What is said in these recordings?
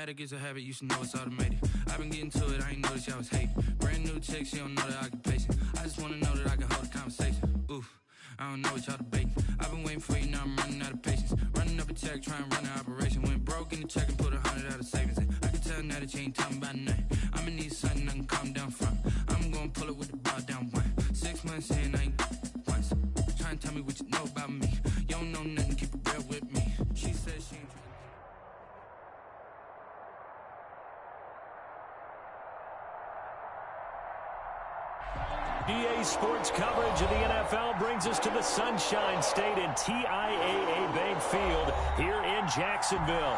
Static is a habit, you should know it's automated. I've been getting to it, I ain't noticed y'all was hating. Brand new chick, she don't know that I can pace it. I just wanna know that I can hold a conversation. Oof, I don't know what y'all debating. I've been waiting for you, now I'm running out of patience. Running up a check, trying to run an operation. Went broke in the check and put 100 out of savings in. I can tell now that you ain't talking about nothing. I'ma need something I can calm down from. I'm gonna pull it with the bar down one. 6 months in, I ain't once. Try and tell me what you know about me. You don't know nothing, keep it real with me. She said she ain't EA Sports coverage of the NFL brings us to the Sunshine State and TIAA Bank Field here in Jacksonville.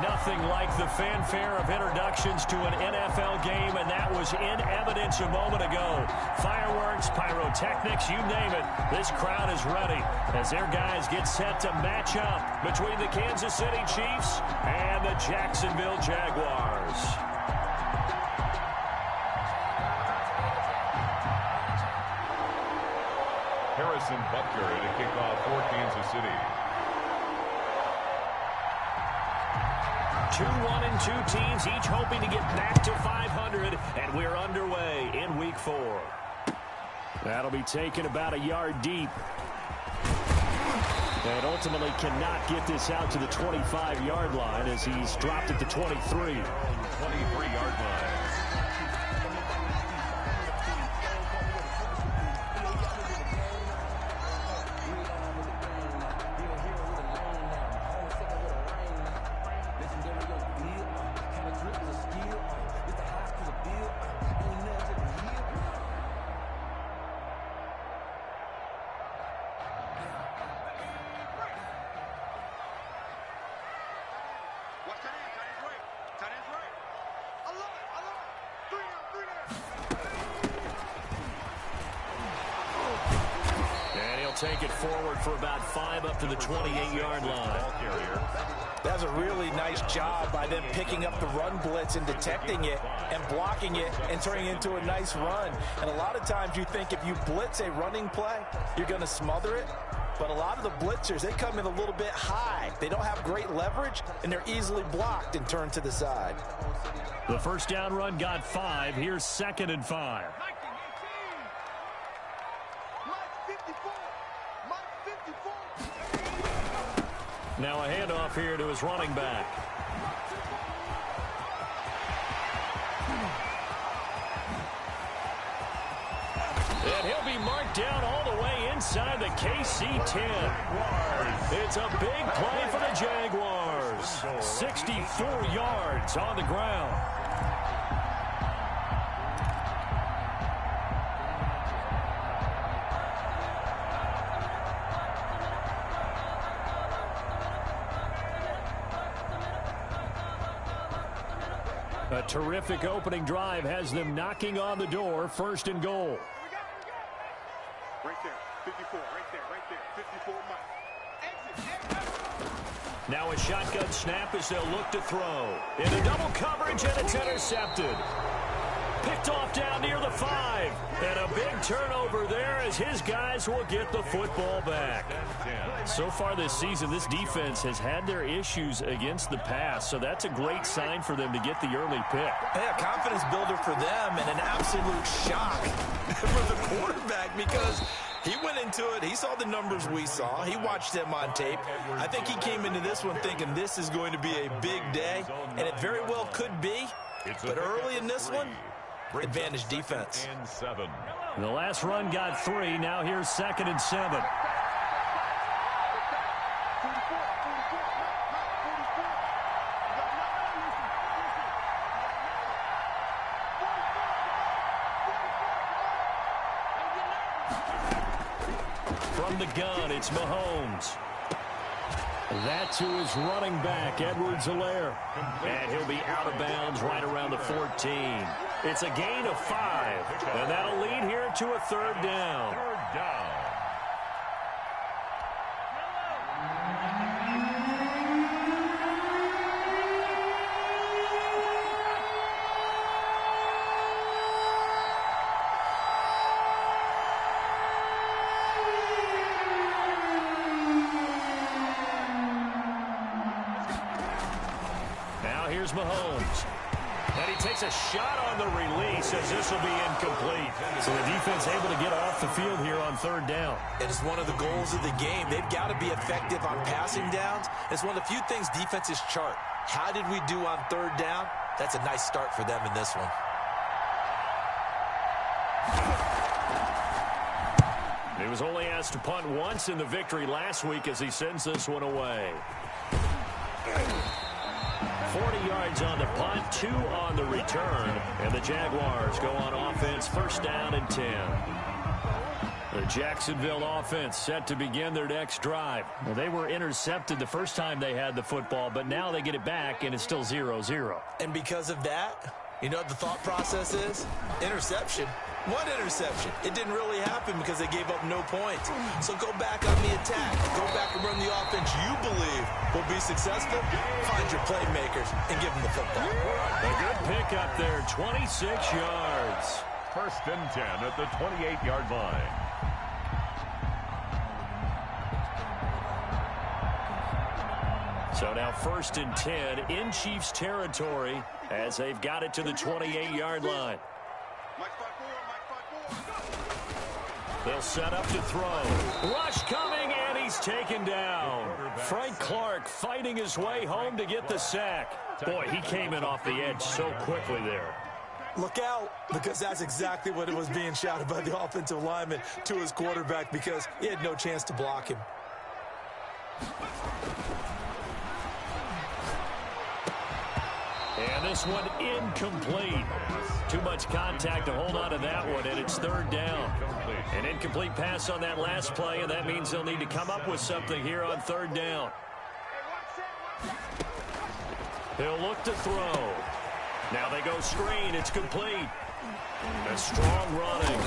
Nothing like the fanfare of introductions to an NFL game, and that was in evidence a moment ago. Fireworks, pyrotechnics, you name it. This crowd is ready as their guys get set to match up between the Kansas City Chiefs and the Jacksonville Jaguars. Harrison Butker to kick off for Kansas City. 2-1-2 teams, each hoping to get back to 500, and we're underway in Week 4. That'll be taken about a yard deep. And ultimately cannot get this out to the 25-yard line as he's dropped at the 23. 23-yard line. Take it forward for about 5 up to the 28-yard line. That's a really nice job by them picking up the run blitz and detecting it and blocking it and turning it into a nice run. And a lot of times you think if you blitz a running play, you're going to smother it. But a lot of the blitzers, they come in a little bit high. They don't have great leverage, and they're easily blocked and turned to the side. The first down run got 5. Here's 2nd and 5. Now a handoff here to his running back. And he'll be marked down all the way inside the KC-10. It's a big play for the Jaguars. 64 yards on the ground. A terrific opening drive has them knocking on the door. 1st and goal. Right there, 54, right there, 54 miles. Now a shotgun snap as they'll look to throw. Into double coverage, and it's intercepted. Picked off down near the 5. And a big turnover there as his guys will get the football back. So far this season, this defense has had their issues against the pass, so that's a great sign for them to get the early pick. Yeah, confidence builder for them and an absolute shock for the quarterback because he went into it. He saw the numbers we saw. He watched them on tape. I think he came into this one thinking this is going to be a big day, and it very well could be. But early in this one, advantage defense. The last run got 3. Now here's 2nd and 7. From the gun, it's Mahomes. That to his running back, Edwards-Helaire. And he'll be out of bounds right around the 14. It's a gain of 5. And that'll lead here to a 3rd down. here's Mahomes. And he takes a shot on the release as this will be incomplete. So the defense able to get off the field here on third down. It is one of the goals of the game. They've got to be effective on passing downs. It's one of the few things defenses chart. How did we do on third down? That's a nice start for them in this one. He was only asked to punt once in the victory last week as he sends this one away. 40 yards on the punt, 2 on the return, and the Jaguars go on offense, first down and 10. The Jacksonville offense set to begin their next drive. Well, they were intercepted the first time they had the football, but now they get it back, and it's still 0-0. And because of that, you know what the thought process is? Interception. One interception. It didn't really happen because they gave up no points. So go back on the attack. Go back and run the offense you believe will be successful. Find your playmakers and give them the football. A good pick up there, 26 yards. First and 10 at the 28-yard line. So now first and 10 in Chiefs territory as they've got it to the 28-yard line. They'll set up to throw. Rush coming, and he's taken down. Frank Clark fighting his way home to get the sack. Boy, he came in off the edge so quickly there. Look out, because that's exactly what it was being shouted by the offensive lineman to his quarterback because he had no chance to block him. And this one incomplete. Too much contact to hold on to that one, and it's third down. An incomplete pass on that last play, and that means they'll need to come up with something here on third down. He'll look to throw. Now they go screen. It's complete. A strong running.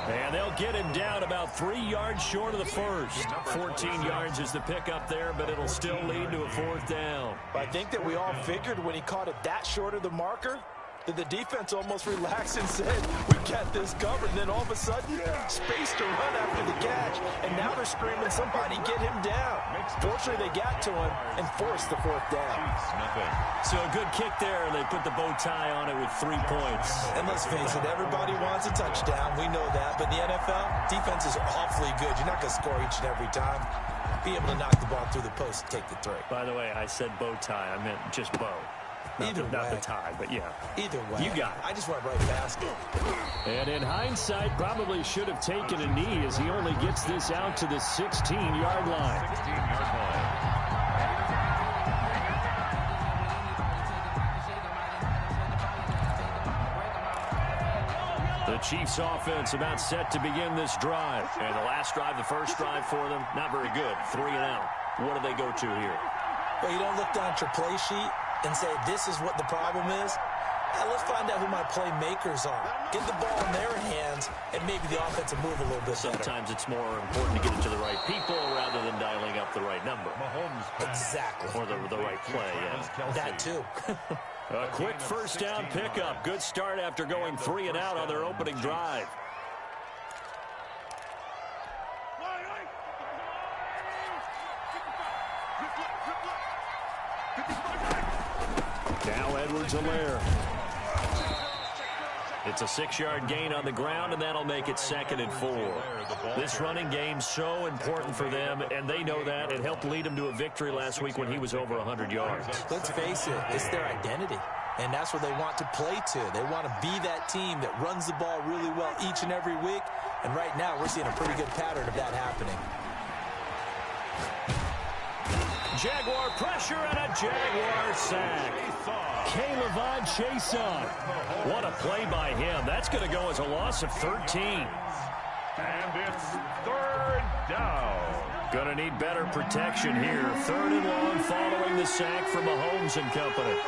And they'll get him down about 3 yards short of the first. 14 yards is the pickup there, but it'll still lead to a fourth down. I think that we all figured when he caught it that short of the marker that the defense almost relaxed and said, we got this covered. And then all of a sudden, space to run after the catch. And now they're screaming, somebody get him down. Fortunately, they got to him and forced the fourth down. So a good kick there, and they put the bow tie on it with 3 points. And let's face it, everybody wants a touchdown. We know that. But the NFL, defense is awfully good. You're not going to score each and every time. Be able to knock the ball through the post and take the three. By the way, I said bow tie. I meant just bow. Not the tie, but yeah. Either way. You got it. I just went right past it. And in hindsight, probably should have taken a knee as he only gets this out to the 16-yard line. 16-yard line. The Chiefs offense about set to begin this drive. And the last drive, the first drive for them, not very good. 3 and out. What do they go to here? Well, you don't look down at your play sheet and say, this is what the problem is. Let's find out who my playmakers are. Get the ball in their hands, and maybe the offense will move a little bit Sometimes better. it's more important to get it to the right people rather than dialing up the right number. Mahomes. Exactly. Or the right play, yeah. That too. A quick first down pickup. Good start after going 3 and out on their opening drive. Now Edwards-Helaire. It's a 6-yard gain on the ground, and that'll make it 2nd and 4. This running game's so important for them, and they know that. It helped lead them to a victory last week when he was over 100 yards. Let's face it, it's their identity, and that's what they want to play to. They want to be that team that runs the ball really well each and every week, and right now we're seeing a pretty good pattern of that happening. Jaguar pressure and a Jaguar sack. K'Lavon Chaisson. What a play by him. That's going to go as a loss of 13. And it's third down. Going to need better protection here. 3rd and long following the sack from Mahomes and company.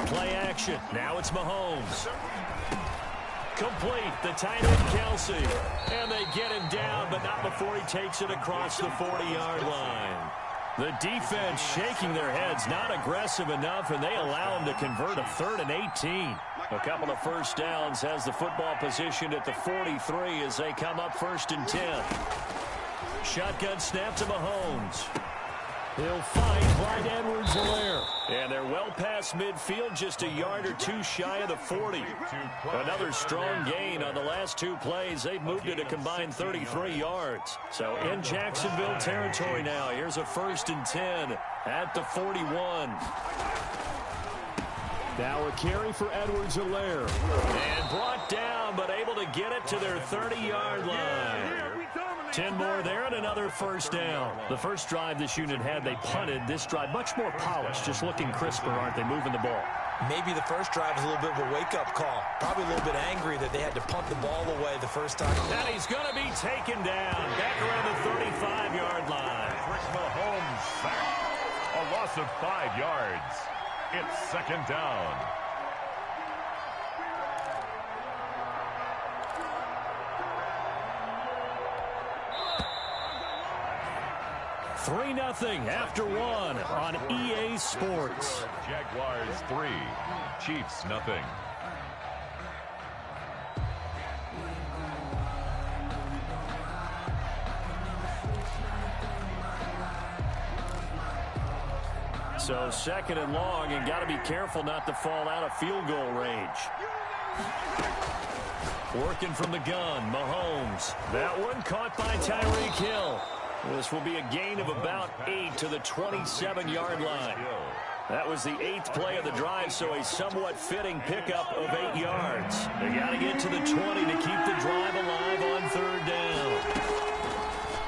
Play action. Now it's Mahomes. Complete. The tight end, Kelsey. And they get him down, but not before he takes it across the 40-yard line. The defense shaking their heads, not aggressive enough, and they allow them to convert a 3rd and 18. A couple of first downs has the football positioned at the 43 as they come up 1st and 10. Shotgun snap to Mahomes. He'll find Clyde Edwards-Helaire. And they're well past midfield, just a yard or two shy of the 40. Another strong gain on the last 2 plays. They've moved it a combined 33 yards. So in Jacksonville territory now. Here's a 1st and 10 at the 41. Now a carry for Edwards-Helaire. And brought down, but able to get it to their 30-yard line. 10 more there and another 1st down. The first drive this unit had, they punted. This drive much more polished, just looking crisper, aren't they, moving the ball? Maybe the first drive was a little bit of a wake-up call. Probably a little bit angry that they had to punt the ball away the first time. And he's going to be taken down back around the 35-yard line. Mahomes sacked. A loss of 5 yards. It's 2nd down. 3-0 after 1 on EA Sports. Jaguars 3, Chiefs 0. So 2nd and long, and got to be careful not to fall out of field goal range. Working from the gun, Mahomes. That one caught by Tyreek Hill. This will be a gain of about 8 to the 27-yard line. That was the 8th play of the drive, so a somewhat fitting pickup of 8 yards. They got to get to the 20 to keep the drive alive on 3rd down.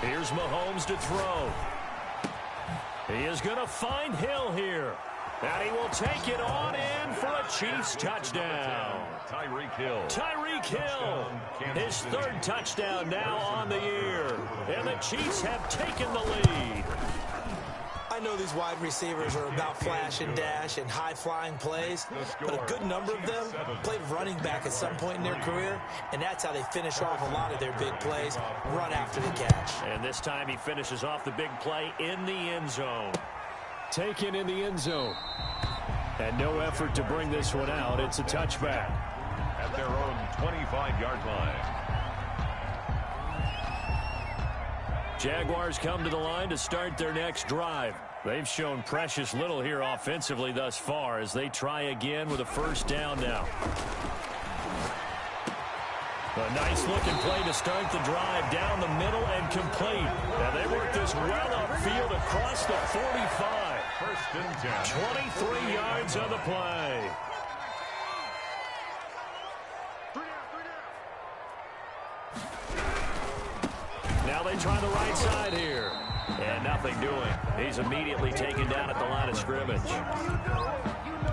Here's Mahomes to throw. He is going to find Hill here. And he will take it on in for a Chiefs touchdown. Tyreek Hill. Tyreek Hill. His 3rd touchdown now on the year. And the Chiefs have taken the lead. I know these wide receivers are about flash and dash and high-flying plays, but a good number of them played running back at some point in their career, and that's how they finish off a lot of their big plays, run after the catch. And this time he finishes off the big play in the end zone. Taken in the end zone. And no effort to bring this one out. It's a touchback. At their own 25-yard line. Jaguars come to the line to start their next drive. They've shown precious little here offensively thus far as they try again with a 1st down now. A nice-looking play to start the drive down the middle and complete. Now they work this well upfield across the 45. 1st and 10. 23 yards on the play. Now they try the right side here. And nothing doing. He's immediately taken down at the line of scrimmage.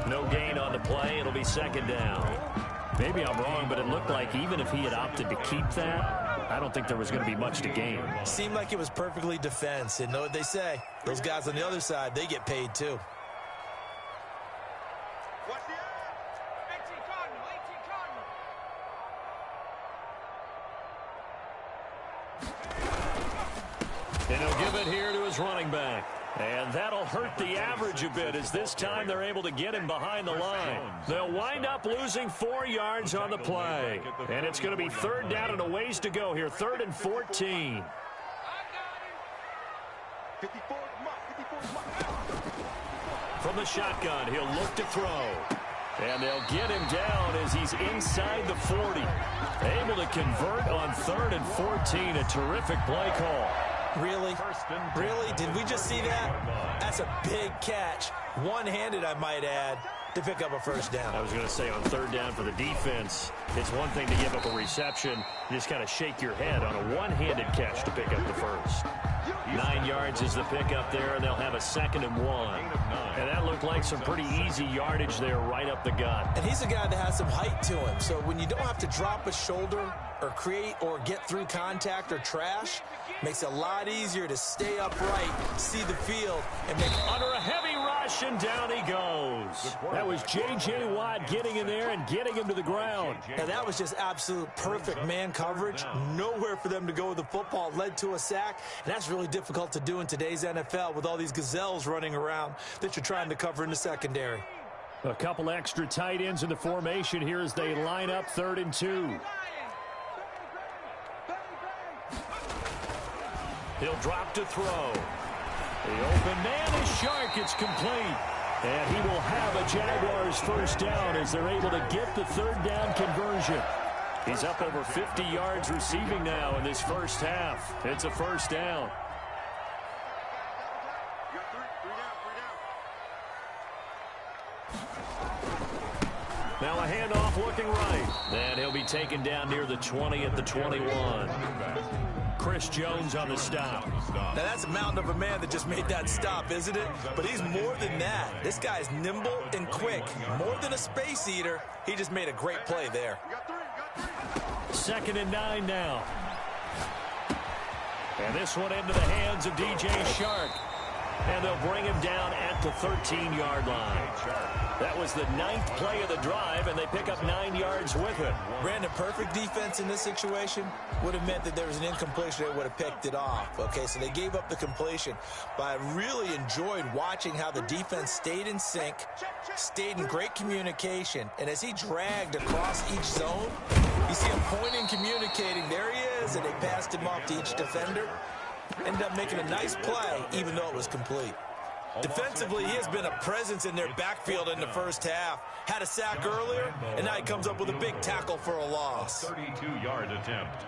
No gain on the play. It'll be 2nd down. Maybe I'm wrong, but it looked like even if he had opted to keep that, I don't think there was going to be much to gain. Seemed like it was perfectly defense. And know what they say? Those guys on the other side, they get paid too. And he'll give it here to his running back. And that'll hurt the average a bit as this time they're able to get him behind the line. They'll wind up losing 4 yards on the play. And it's going to be 3rd down and a ways to go here. 3rd and 14. From the shotgun, he'll look to throw. And they'll get him down as he's inside the 40. Able to convert on 3rd and 14. A terrific play call. Really? Really? Did we just see that? That's a big catch. One-handed, I might add, to pick up a 1st down. I was going to say on 3rd down for the defense, it's one thing to give up a reception. You just kind of shake your head on a one-handed catch to pick up the 1st. 9 yards is the pickup there, and they'll have a 2nd and 1. And that looked like some pretty easy yardage there right up the gut. And he's a guy that has some height to him, so when you don't have to drop a shoulder or create or get through contact or trash, makes it a lot easier to stay upright, see the field, and make under a heavy rush. rush, and down he goes. That was J.J. Watt getting in there and getting him to the ground. And that was just absolute perfect man coverage. Nowhere for them to go with the football. Led to a sack, and that's really difficult to do in today's NFL with all these gazelles running around that you're trying to cover in the secondary. A couple extra tight ends in the formation here as they line up 3rd and 2. He'll drop to throw. The open man is Shark. It's complete. And he will have a Jaguars first down as they're able to get the 3rd down conversion. He's up over 50 yards receiving now in this first half. It's a first down. Now a handoff looking right. And he'll be taken down near the 20 at the 21. Chris Jones on the stop. Now that's a mountain of a man that just made that stop, isn't it? But he's more than that. This guy's nimble and quick. More than a space eater. He just made a great play there. 2nd and 9 now. And this one into the hands of DJ Shark. And they'll bring him down at the 13-yard line. That was the 9th play of the drive, and they pick up 9 yards with it. Brandon, perfect defense in this situation would have meant that there was an incompletion. They would have picked it off. Okay, so they gave up the completion. But I really enjoyed watching how the defense stayed in sync, stayed in great communication. And as he dragged across each zone, you see him pointing, communicating. There he is, and they passed him off to each defender. Ended up making a nice play, even though it was complete. Defensively, he has been a presence in their backfield in the first half. Had a sack earlier, and now he comes up with a big tackle for a loss. 32-yard attempt.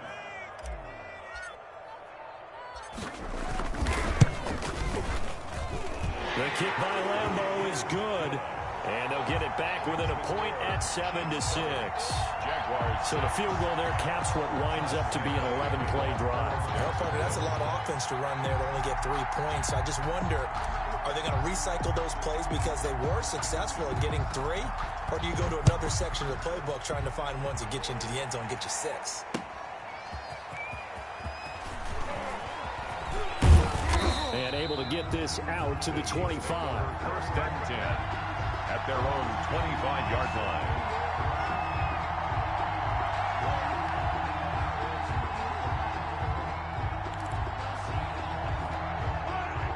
The kick by Lambeau is good. And they'll get it back within a point at 7-6. Jaguars. So the field goal there caps what winds up to be an 11-play drive. Well, partner, that's a lot of offense to run there to only get 3 points. I just wonder, are they going to recycle those plays because they were successful in getting 3? Or do you go to another section of the playbook trying to find ones that get you into the end zone and get you 6? And able to get this out to the 25. 1st and 10. At their own 25-yard line.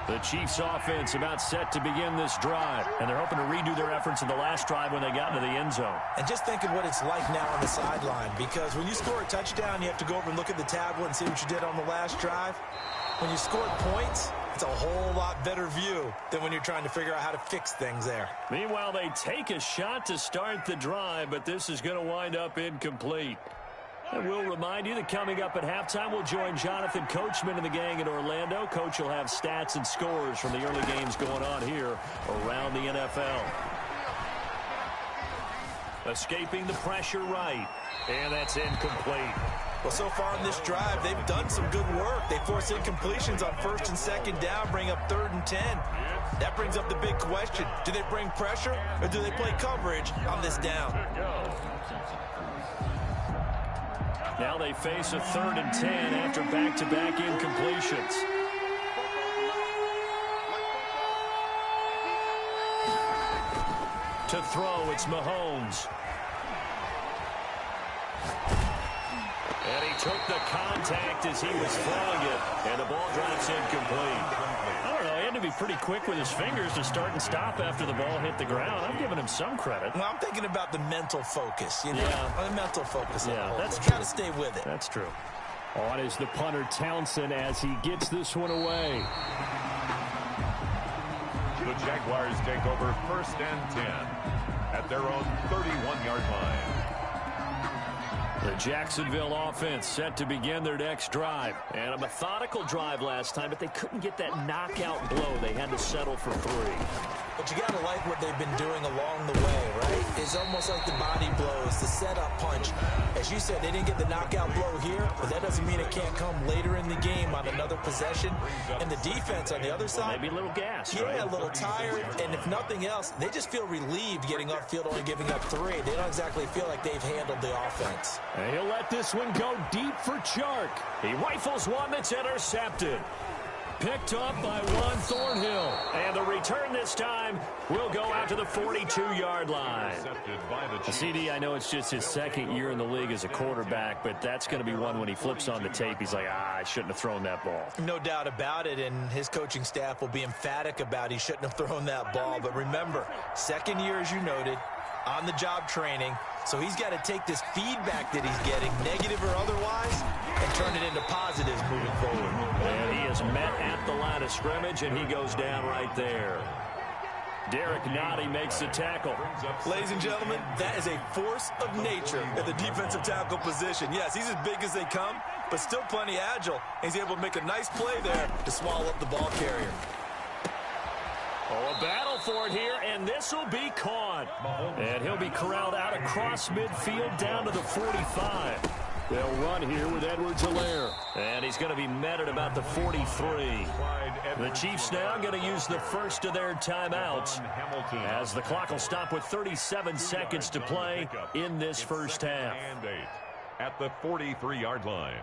The Chiefs offense about set to begin this drive, and they're hoping to redo their efforts in the last drive when they got into the end zone. And just think of what it's like now on the sideline, because when you score a touchdown, you have to go over and look at the tablet and see what you did on the last drive. When you scored points, it's a whole lot better view than when you're trying to figure out how to fix things there. Meanwhile, they take a shot to start the drive, but this is going to wind up incomplete. And we'll remind you that coming up at halftime, we'll join Jonathan Coachman and the gang in Orlando. Coach will have stats and scores from the early games going on here around the NFL. Escaping the pressure right, and that's incomplete. Well, so far in this drive, they've done some good work. They force incompletions on 1st and 2nd down, bring up 3rd and 10. That brings up the big question. Do they bring pressure, or do they play coverage on this down? Now they face a 3rd and 10 after back-to-back incompletions. To throw, it's Mahomes. And he took the contact as he was throwing it, and the ball drops incomplete. I don't know, he had to be pretty quick with his fingers to start and stop after the ball hit the ground. I'm giving him some credit. Well, I'm thinking about the mental focus, you know? Yeah. The mental focus. Yeah, that's true. You got to stay with it. That's true. On is the punter, Townsend, as he gets this one away. The Jaguars take over 1st and 10 at their own 31-yard line. The Jacksonville offense set to begin their next drive. And a methodical drive last time, but they couldn't get that knockout blow. They had to settle for 3. But you got to like what they've been doing along the way, right? It's almost like the body blows, the setup punch. As you said, they didn't get the knockout blow here, but that doesn't mean it can't come later in the game on another possession. And the defense on the other side, maybe a little gas, yeah, right? a little tired. And if nothing else, they just feel relieved getting upfield, only giving up 3. They don't exactly feel like they've handled the offense. And he'll let this one go deep for Chark. He rifles one that's intercepted. picked up by Juan Thornhill. And the return this time will go out to the 42-yard line. CD, I know it's just his second year in the league as a quarterback, but that's going to be one when he flips on the tape. He's like, I shouldn't have thrown that ball. No doubt about it, and his coaching staff will be emphatic about he shouldn't have thrown that ball. But remember, second year, as you noted, on-the-job training, so he's got to take this feedback that he's getting, negative or otherwise, and turn it into positives moving forward. And he is met at the line of scrimmage, and he goes down right there. Derek Nottie makes the tackle. Ladies and gentlemen, that is a force of nature at the defensive tackle position. Yes, he's as big as they come, but still plenty agile. He's able to make a nice play there to swallow up the ball carrier. Oh, a battle for it here, and this will be caught. And he'll be corralled out across midfield down to the 45. They'll run here with Edwards-Helaire. And he's going to be met at about the 43. The Chiefs now going to use the first of their timeouts as the clock will stop with 37 seconds to play in this first half. At the 43-yard line.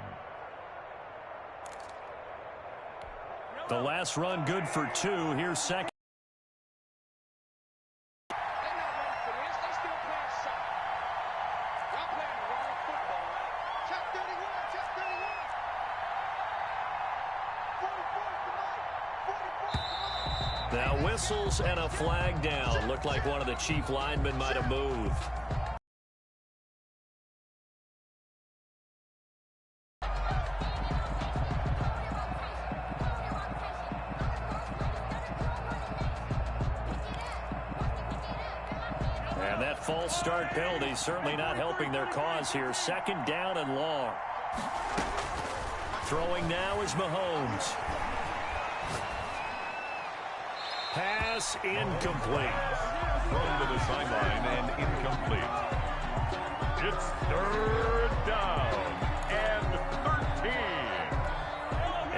The last run good for 2. Here's second. Now whistles and a flag down. Looked like one of the Chief linemen might have moved. And that false start penalty certainly not helping their cause here. Second down and long. Throwing now is Mahomes. Pass incomplete. Thrown to the sideline and incomplete. It's third down and 13.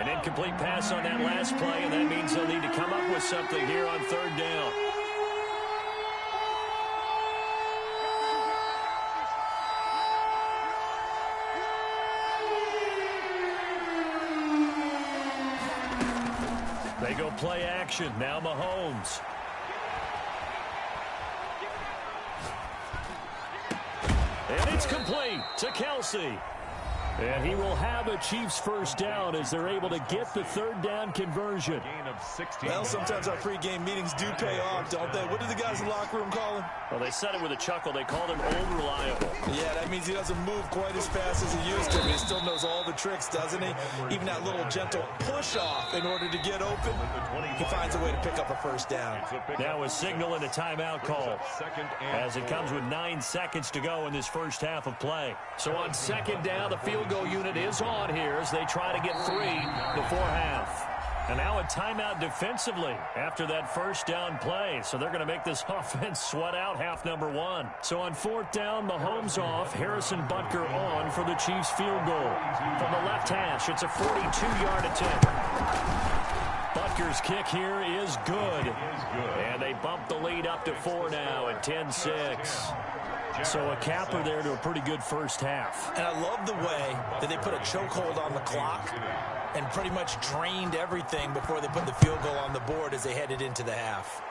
An incomplete pass on that last play, and that means they'll need to come up with something here on third down. They go play action. Now Mahomes. And it's complete to Kelsey. And he will have a Chiefs first down as they're able to get the third down conversion. Gain of 16. Well, sometimes our pregame meetings do pay off, don't they? What do the guys in the locker room call him? Well, they said it with a chuckle. They called him old reliable. Yeah, that means he doesn't move quite as fast as he used to, but he still knows all the tricks, doesn't he? Even that little gentle push-off in order to get open, he finds a way to pick up a first down. Now a signal and a timeout call as it comes with 9 seconds to go in this first half of play. So on second down, the field goal unit is on here as they try to get 3 before half. And now a timeout defensively after that first down play. So they're going to make this offense sweat out half number 1. So on fourth down, Mahomes off, Harrison Butker on for the Chiefs field goal. From the left hash, it's a 42-yard attempt. Butker's kick here is good. And they bump the lead up to 4 now at 10-6. So a capper there to a pretty good first half. And I love the way that they put a chokehold on the clock and pretty much drained everything before they put the field goal on the board as they headed into the half.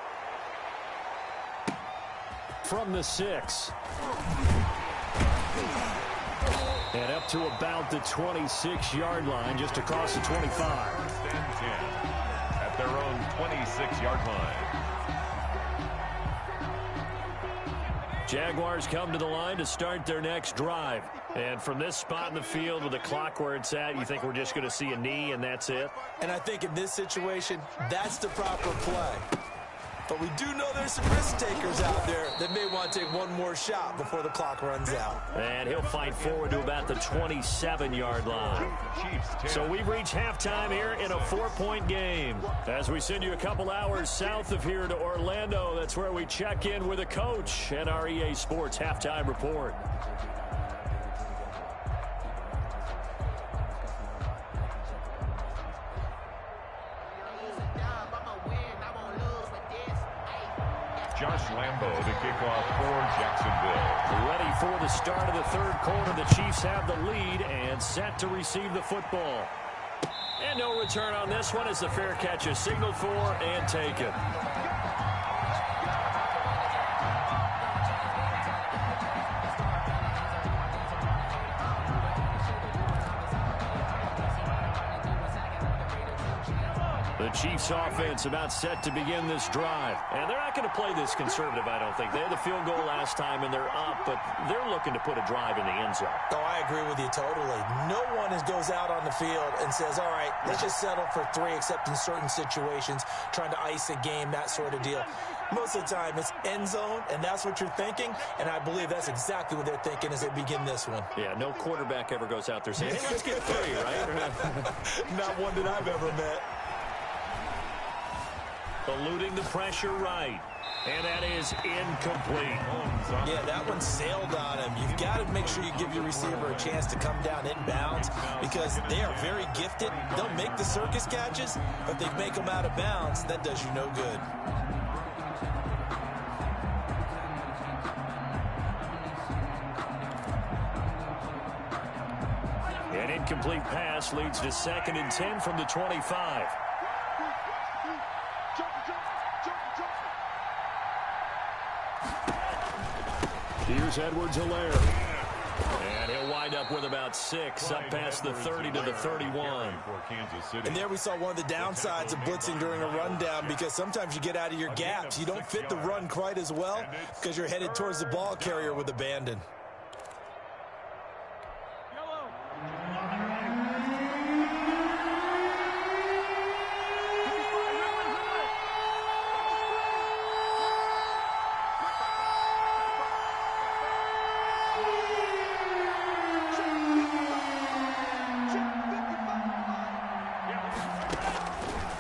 From the 6. And up to about the 26-yard line, just across the 25. At their own 26-yard line. Jaguars come to the line to start their next drive. And from this spot in the field with the clock where it's at, you think we're just going to see a knee and that's it? And I think in this situation, that's the proper play. But we do know there's some risk takers out there that may want to take one more shot before the clock runs out. And he'll fight forward to about the 27-yard line. So we've reached halftime here in a 4-point game. As we send you a couple hours south of here to Orlando, that's where we check in with a coach and our EA Sports Halftime Report. Josh Lambo to kick off for Jacksonville. Ready for the start of the third quarter. The Chiefs have the lead and set to receive the football. And no return on this one as the fair catch is signaled for and taken. The Chiefs offense about set to begin this drive. And they're not going to play this conservative, I don't think. They had the field goal last time, and they're up, but they're looking to put a drive in the end zone. Oh, I agree with you totally. No one goes out on the field and says, all right, let's just settle for 3, except in certain situations, trying to ice a game, that sort of deal. Most of the time, it's end zone, and that's what you're thinking, and I believe that's exactly what they're thinking as they begin this one. Yeah, no quarterback ever goes out there saying, hey, let's get 3, right? Not one that I've ever met. Eluding the pressure right. And that is incomplete. Yeah, that one sailed on him. You've got to make sure you give your receiver a chance to come down inbounds because they are very gifted. They'll make the circus catches, but if they make them out of bounds, that does you no good. An incomplete pass leads to 2nd and 10 from the 25. Here's Edwards-Helaire. And he'll wind up with about 6, up past the 30 to the 31. And there we saw one of the downsides of blitzing during a rundown because sometimes you get out of your gaps. You don't fit the run quite as well because you're headed towards the ball carrier with abandon.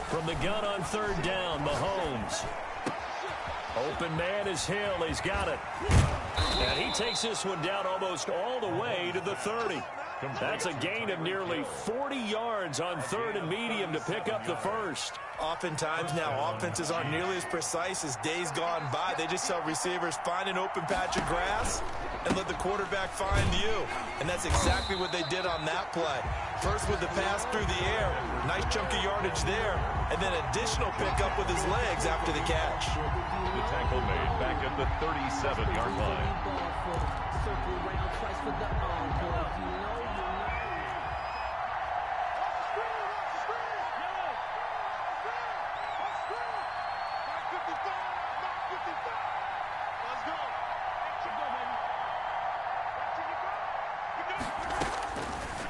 From the gun on 3rd down, Mahomes. Open man is Hill. He's got it. And he takes this one down almost all the way to the 30. That's a gain of nearly 40 yards on 3rd and medium to pick up the first. Oftentimes now, offenses aren't nearly as precise as days gone by. They just tell receivers, find an open patch of grass and let the quarterback find you. And that's exactly what they did on that play. First with the pass through the air, nice chunk of yardage there, and then additional pickup with his legs after the catch. The tackle made back at the 37-yard line.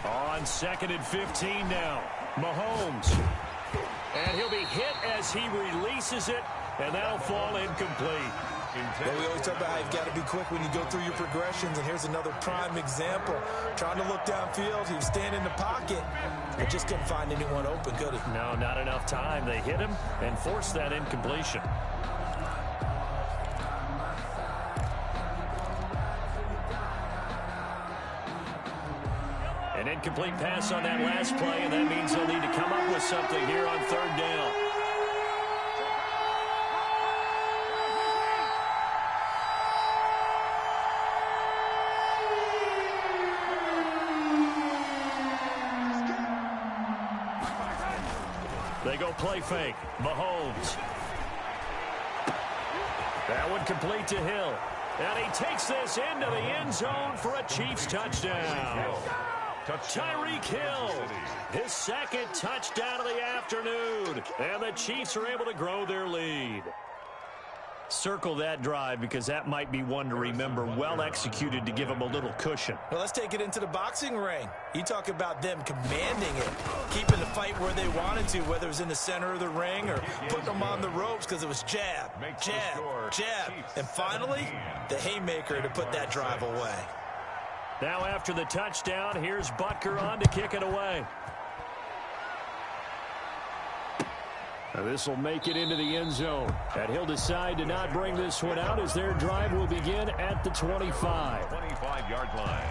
On 2nd and 15 now, Mahomes. And he'll be hit as he releases it, and that'll fall incomplete. Well, we always talk about how you've got to be quick when you go through your progressions, and here's another prime example. Trying to look downfield, he was standing in the pocket, but just couldn't find anyone open, could he? No, not enough time. They hit him and forced that incompletion. An incomplete pass on that last play, and that means they'll need to come up with something here on 3rd down. They go play fake. Mahomes. That one complete to Hill. And he takes this into the end zone for a Chiefs touchdown. Tyreek Hill, his 2nd touchdown of the afternoon. And the Chiefs are able to grow their lead. Circle that drive because that might be one to remember. Well executed to give them a little cushion. Well, let's take it into the boxing ring. You talk about them commanding it, keeping the fight where they wanted to, whether it was in the center of the ring or putting them on the ropes because it was jab, jab, jab. And finally, the haymaker to put that drive away. Now after the touchdown, here's Butker on to kick it away. This will make it into the end zone. And he'll decide to not bring this one out as their drive will begin at the 25. 25-yard line.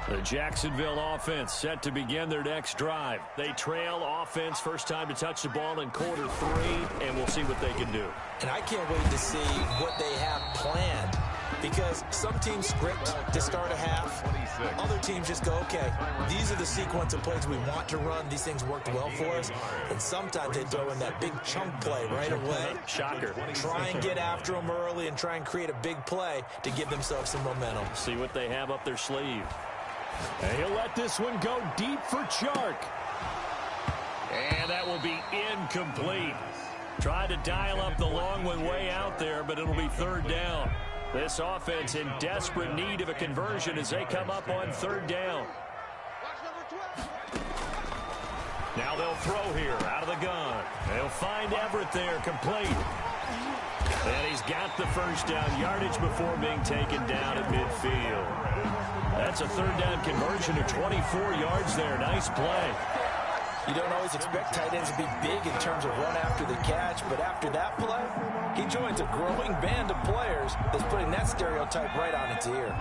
The Jacksonville offense set to begin their next drive. They trail offense, first time to touch the ball in quarter 3, and we'll see what they can do. And I can't wait to see what they have planned because some teams script to start a half, Other teams just go, okay, these are the sequence of plays we want to run. These things worked well for us. And sometimes they throw in that big chunk play right away. Shocker. Try and get after them early and try and create a big play to give themselves some momentum. See what they have up their sleeve. And he'll let this one go deep for Chark. And that will be incomplete. Tried to dial up the long one way out there, but it'll be third down. This offense in desperate need of a conversion as they come up on third down. Now they'll throw here out of the gun. They'll find Everett there, complete. And he's got the first down yardage before being taken down at midfield. That's a third down conversion of 24 yards there. Nice play. You don't always expect tight ends to be big in terms of run after the catch, but after that play, he joins a growing band of players that's putting that stereotype right on its ear.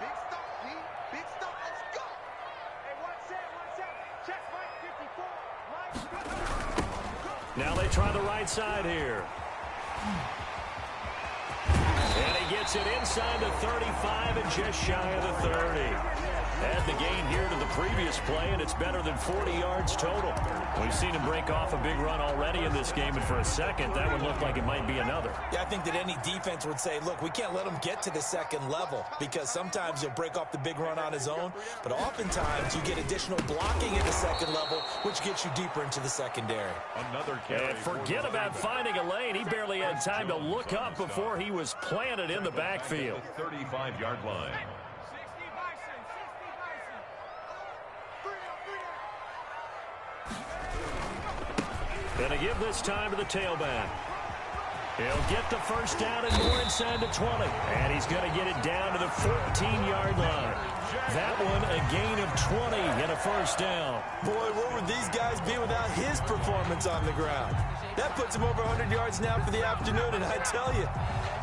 Big stop, G. Big stop. Let's go. Hey, 1-7. Check Mike 54. Now they try the right side here. And he gets it inside the 35 and just shy of the 30. Add the gain here to the previous play, and it's better than 40 yards total. We've seen him break off a big run already in this game, and for a second, that would look like it might be another. Yeah, I think that any defense would say, look, we can't let him get to the second level, because sometimes he'll break off the big run on his own, but oftentimes you get additional blocking at the second level, which gets you deeper into the secondary. Another carry. And forget about finding a lane. He barely had time to look up before he was planted in the backfield. 35-yard line. Going to give this time to the tailback. He'll get the first down and more inside the 20. And he's going to get it down to the 14-yard line. That one a gain of 20 and a first down. Boy, what would these guys be without his performance on the ground? That puts him over 100 yards now for the afternoon, and I tell you,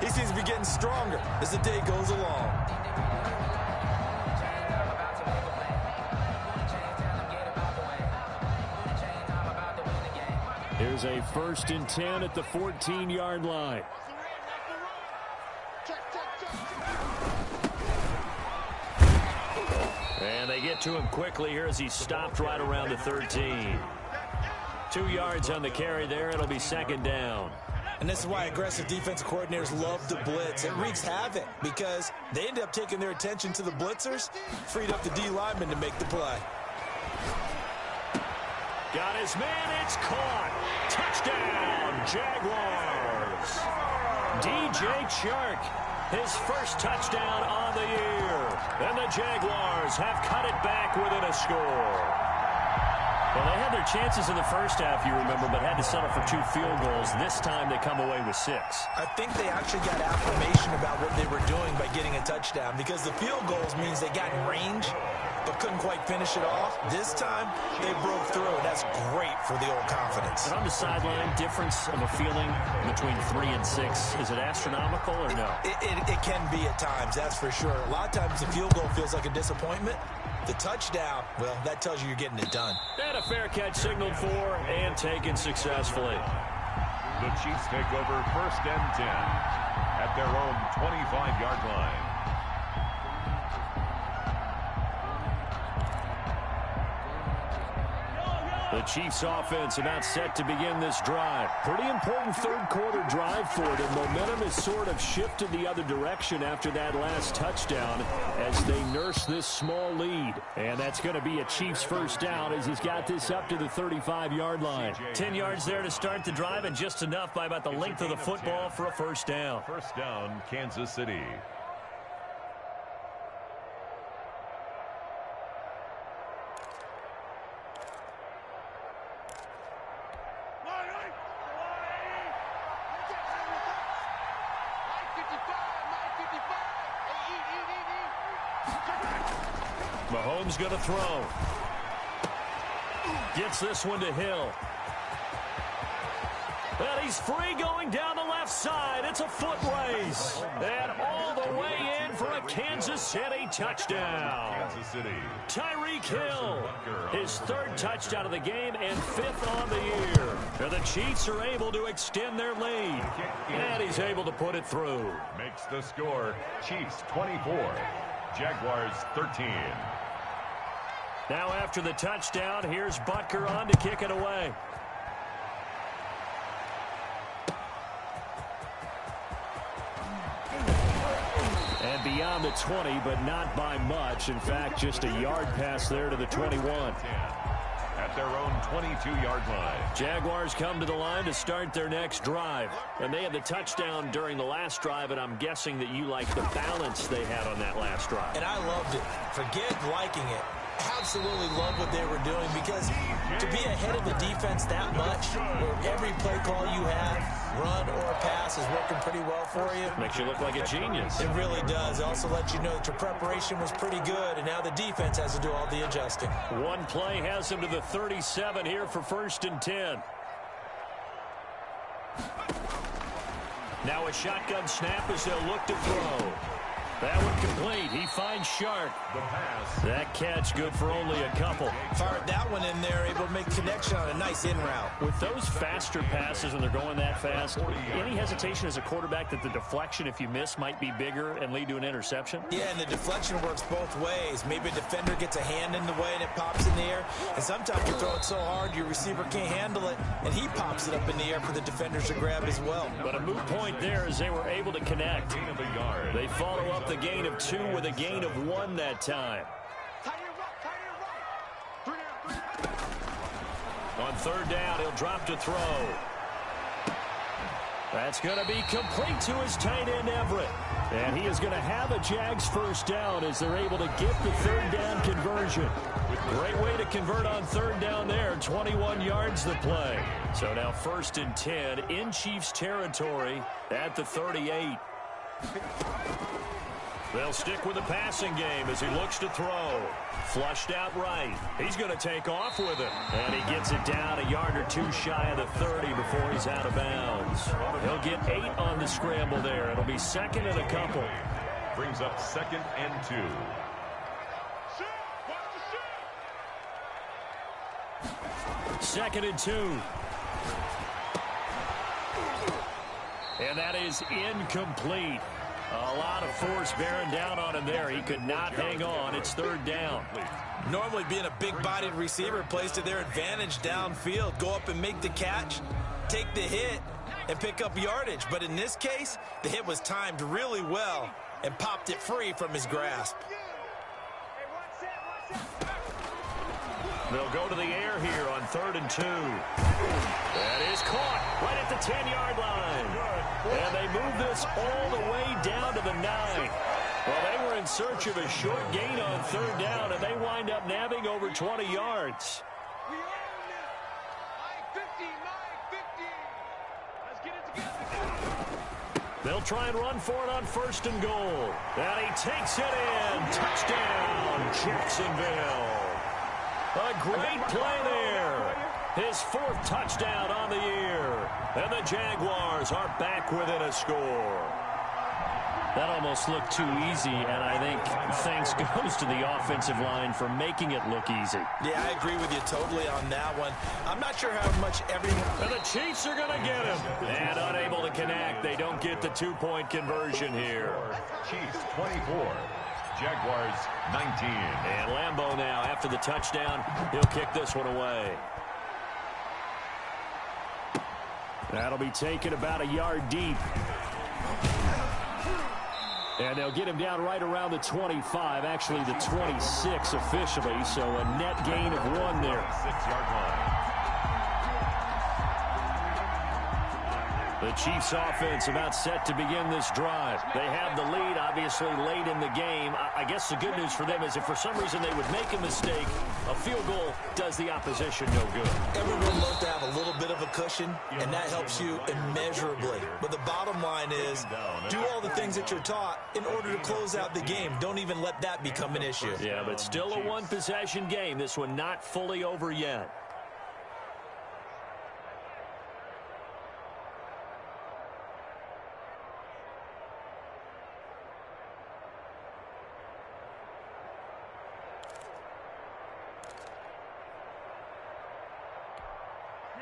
he seems to be getting stronger as the day goes along. Here's a 1st and 10 at the 14-yard line. And they get to him quickly here as he stopped right around the 13. 2 yards on the carry there. It'll be second down. And this is why aggressive defensive coordinators love to blitz. It wreaks havoc because they end up taking their attention to the blitzers, freed up the D lineman to make the play. Got his man, it's caught. Touchdown, Jaguars. DJ Chark, his first touchdown on the year. And the Jaguars have cut it back within a score. Well, they had their chances in the first half, you remember, but had to settle for 2 field goals. This time they come away with 6. I think they actually got affirmation about what they were doing by getting a touchdown because the field goals means they got in range but couldn't quite finish it off. This time, they broke through, and that's great for the old confidence. And on the sideline, difference of a feeling between 3 and 6, is it astronomical or no? It can be at times, that's for sure. A lot of times the field goal feels like a disappointment. The touchdown, well, that tells you you're getting it done. And a fair catch signaled for and taken successfully. The Chiefs take over 1st and 10 at their own 25-yard line. The Chiefs offense about set to begin this drive. Pretty important third quarter drive for it, and momentum has sort of shifted the other direction after that last touchdown as they nurse this small lead. And that's going to be a Chiefs first down as he's got this up to the 35-yard line. 10 yards there to start the drive, and just enough by about the length of the football for a first down. First down, Kansas City. Mahomes going to throw. Gets this one to Hill. And he's free going down the left left side. It's a foot race. And all the way in for a Kansas City touchdown. Kansas City. Tyreek Hill, his third touchdown of the game and fifth on the year. And the Chiefs are able to extend their lead. And he's able to put it through. Makes the score Chiefs 24, Jaguars 13. Now after the touchdown, here's Butker on to kick it away. And beyond the 20, but not by much. In fact, just a yard pass there to the 21. At their own 22-yard line. Jaguars come to the line to start their next drive. And they had the touchdown during the last drive, and I'm guessing that you like the balance they had on that last drive. And I loved it. Forget liking it. Absolutely love what they were doing, because to be ahead of the defense that much, where every play call you have, run or pass, is working pretty well for you. Makes you look like a genius. It really does. It also lets you know that your preparation was pretty good, and now the defense has to do all the adjusting. One play has them to the 37 here for 1st and 10. Now a shotgun snap as they'll look to throw. That one complete. He finds Shark. The pass. That catch good for only a couple. Fired that one in there, able to make connection on a nice in route. With those faster passes when they're going that fast, any hesitation as a quarterback that the deflection, if you miss, might be bigger and lead to an interception? Yeah, and the deflection works both ways. Maybe a defender gets a hand in the way and it pops in the air. And sometimes you throw it so hard your receiver can't handle it, and he pops it up in the air for the defenders to grab as well. But a moot point there is they were able to connect. Gain of a yard. They follow up the gain of 2 with a gain of 1 that time. On 3rd down, he'll drop to throw. That's going to be complete to his tight end, Everett. And he is going to have a Jags 1st down as they're able to get the 3rd down conversion. Great way to convert on 3rd down there. 21 yards the play. So now 1st and 10 in Chiefs territory at the 38. They'll stick with the passing game as he looks to throw. Flushed out right. He's going to take off with it. And he gets it down a yard or 2 shy of the 30 before he's out of bounds. He'll get 8 on the scramble there. It'll be 2nd and a couple. Brings up 2nd and 2. 2nd and 2. And that is incomplete. A lot of force bearing down on him there. He could not hang on. It's 3rd down. Normally being a big-bodied receiver plays to their advantage downfield. Go up and make the catch, take the hit, and pick up yardage. But in this case, the hit was timed really well and popped it free from his grasp. They'll go to the air here on 3rd and 2. That is caught right at the 10-yard line. And they move this all the way down to the 9. Well, they were in search of a short gain on 3rd down, and they wind up nabbing over 20 yards. They'll try and run for it on 1st and goal. And he takes it in. Touchdown, Jacksonville. A great play there. His 4th touchdown on the year. And the Jaguars are back within a score. That almost looked too easy, and I think thanks goes to the offensive line for making it look easy. Yeah, I agree with you totally on that one. I'm not sure how much everyone... And the Chiefs are going to get him. And unable to connect. They don't get the 2-point conversion here. Chiefs 24, Jaguars 19. And Lambeau now, after the touchdown, he'll kick this one away. That'll be taken about a yard deep. And they'll get him down right around the 25, actually the 26 officially, so a net gain of 1 there. 6-yard line. The Chiefs offense about set to begin this drive. They have the lead, obviously, late in the game. I guess the good news for them is if for some reason they would make a mistake, a field goal does the opposition no good. Everyone loves to have a little bit of a cushion, and that helps you immeasurably. But the bottom line is, do all the things that you're taught in order to close out the game. Don't even let that become an issue. Yeah, but still a one-possession game. This one not fully over yet.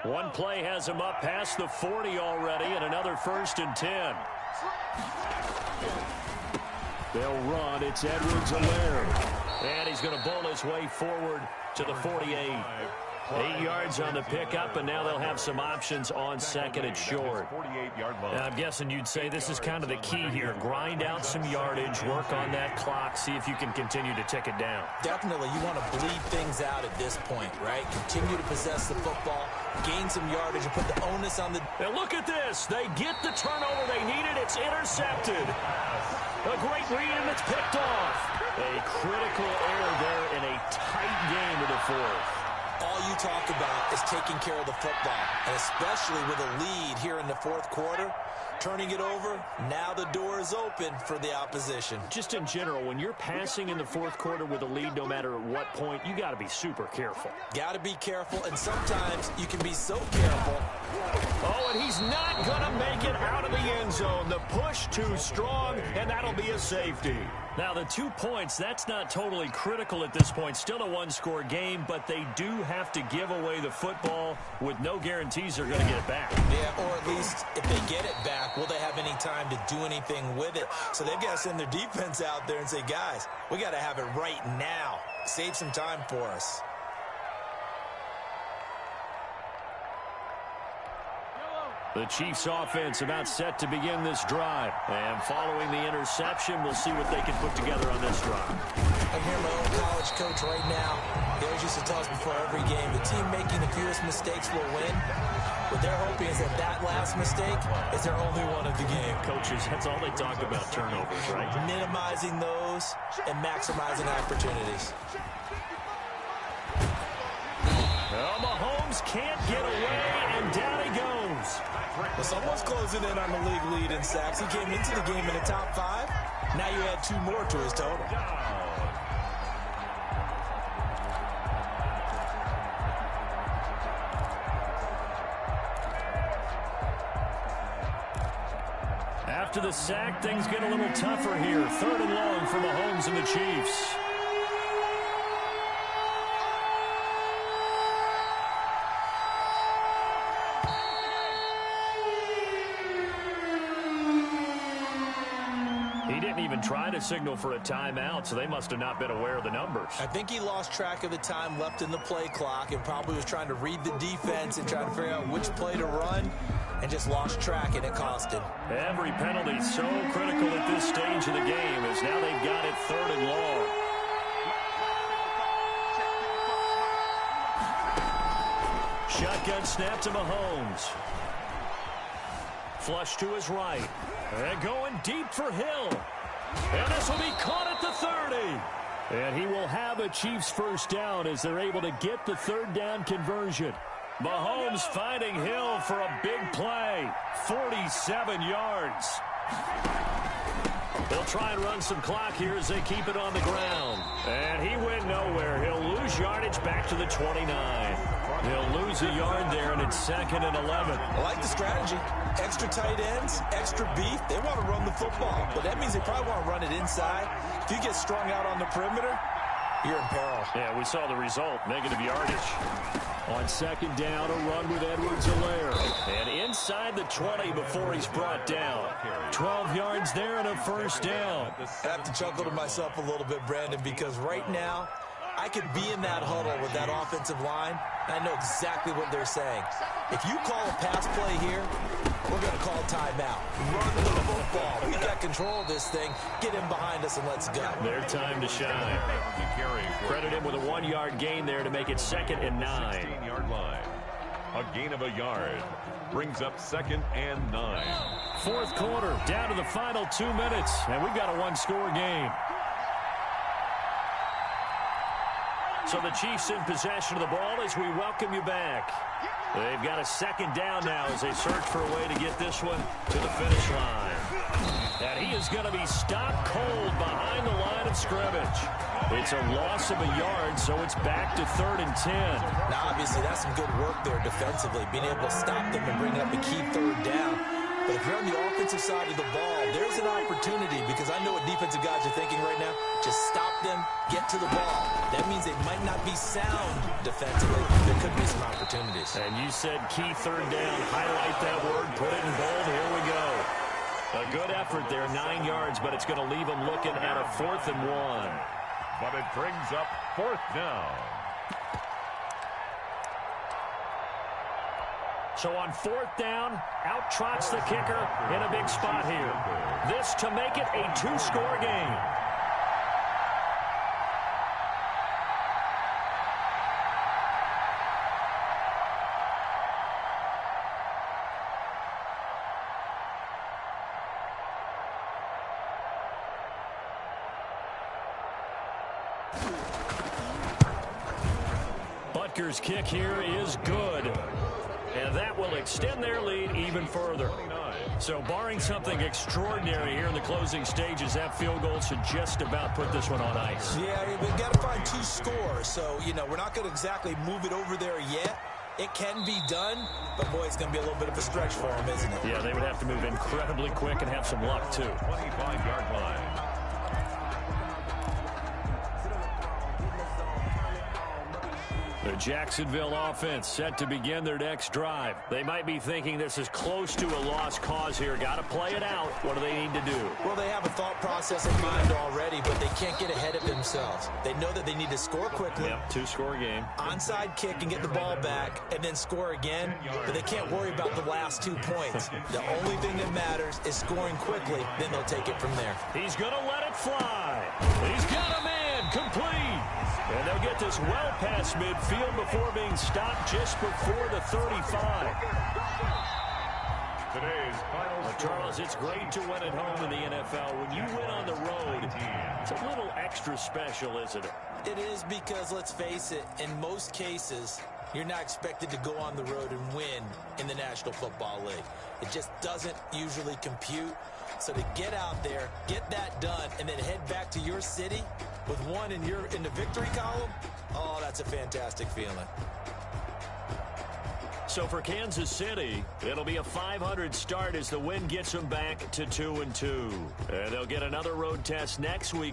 One play has him up past the 40 already, and another 1st and 10. They'll run. It's Edwards-Helaire. And he's going to bowl his way forward to the 48. 8 yards on the pickup, and now they'll have some options on second and short. Now, I'm guessing you'd say this is kind of the key here. Grind out some yardage, work on that clock, see if you can continue to tick it down. Definitely, you want to bleed things out at this point, right? Continue to possess the football, gain some yardage, and put the onus on the... And look at this. They get the turnover they needed. It's intercepted. A great read, and it's picked off. A critical error there in a tight game of the fourth. All you talk about is taking care of the football, and especially with a lead here in the fourth quarter, turning it over, now the door is open for the opposition. Just in general, when you're passing in the fourth quarter with a lead, no matter at what point, you got to be super careful. Got to be careful, and sometimes you can be so careful. Oh, and he's not going to make it out of the end zone. The push too strong, and that'll be a safety. Now, the 2 points, that's not totally critical at this point. Still a one-score game, but they do have to give away the football with no guarantees they're going to get it back. Yeah, or at least if they get it back, will they have any time to do anything with it? So they've got to send their defense out there and say, guys, we got to have it right now. Save some time for us. The Chiefs offense about set to begin this drive. And following the interception, we'll see what they can put together on this drive. I hear my old college coach right now. He always used to tell us before every game, the team making the fewest mistakes will win. What they're hoping is that that last mistake is their only one of the game. Coaches, that's all they talk about, turnovers, right? Minimizing those and maximizing opportunities. Well, Mahomes can't get away, and down he goes. Well, someone's closing in on the league lead in sacks. He came into the game in the top 5. Now you add 2 more to his total. After the sack, things get a little tougher here. 3rd and long for Mahomes and the Chiefs. Try to signal for a timeout, so they must have not been aware of the numbers. I think he lost track of the time left in the play clock and probably was trying to read the defense and trying to figure out which play to run and just lost track, and it cost him. Every penalty so critical at this stage of the game as now they've got it 3rd and long. Shotgun snap to Mahomes. Flush to his right. And going deep for Hill. And this will be caught at the 30. And he will have a Chiefs first down as they're able to get the 3rd down conversion. Mahomes finding Hill for a big play. 47 yards. They'll try and run some clock here as they keep it on the ground. And he went nowhere. He'll lose yardage back to the 29. He'll lose a yard there, and it's 2nd and 11. I like the strategy. Extra tight ends, extra beef. They want to run the football, but that means they probably want to run it inside. If you get strung out on the perimeter, you're in peril. Yeah, we saw the result, negative yardage. On 2nd down, a run with Edwards-Helaire. And inside the 20 before he's brought down. 12 yards there and a first down. I have to chuckle to myself a little bit, Brandon, because right now, I could be in that huddle with that offensive line, and I know exactly what they're saying. If you call a pass play here, we're going to call timeout. Run the football. We've got control of this thing. Get him behind us and let's go. Their time to shine. Credit him with a 1-yard gain there to make it 2nd and 9. 16-yard line. A gain of a yard. Brings up 2nd and 9. 4th quarter, down to the final 2 minutes, and we've got a 1-score game. So the Chiefs in possession of the ball as we welcome you back. They've got a 2nd down now as they search for a way to get this one to the finish line. And he is going to be stopped cold behind the line of scrimmage. It's a loss of a yard, so it's back to 3rd and 10. Now, obviously, that's some good work there defensively, being able to stop them and bring up a key 3rd down. But if you're on the offensive side of the ball, there's an opportunity, because I know what defensive guys are thinking right now. Just stop them, get to the ball. That means they might not be sound defensively. There could be some opportunities. And you said key third down. Highlight that word, put it in bold. Here we go. A good effort there, 9 yards, but it's going to leave them looking at a 4th and 1. But it brings up 4th down. So on 4th down, out trots the kicker in a big spot here. This to make it a 2-score game. Butker's kick here is good. And that will extend their lead even further. So barring something extraordinary here in the closing stages, that field goal should just about put this one on ice. Yeah, I mean, we've got to find 2 scores. So, you know, we're not going to exactly move it over there yet. It can be done, but, boy, it's going to be a little bit of a stretch for them, isn't it? Yeah, they would have to move incredibly quick and have some luck, too. 25-yard line. The Jacksonville offense set to begin their next drive. They might be thinking this is close to a lost cause here. Got to play it out. What do they need to do? Well, they have a thought process in mind already, but they can't get ahead of themselves. They know that they need to score quickly. Yep, 2-score game. Onside kick and get the ball back and then score again, but they can't worry about the last 2 points. The only thing that matters is scoring quickly, then they'll take it from there. He's going to let it fly. He's got a man complete. And they'll get this well past midfield before being stopped just before the 35. Today's final Charles, it's great to win at home in the NFL. When you win on the road, it's a little extra special, isn't it? It is because, let's face it, in most cases, you're not expected to go on the road and win in the National Football League. It just doesn't usually compute. So to get out there, get that done, and then head back to your city with one in the victory column, oh, that's a fantastic feeling. So for Kansas City, it'll be a 500 start as the win gets them back to 2-2. And they'll get another road test next week.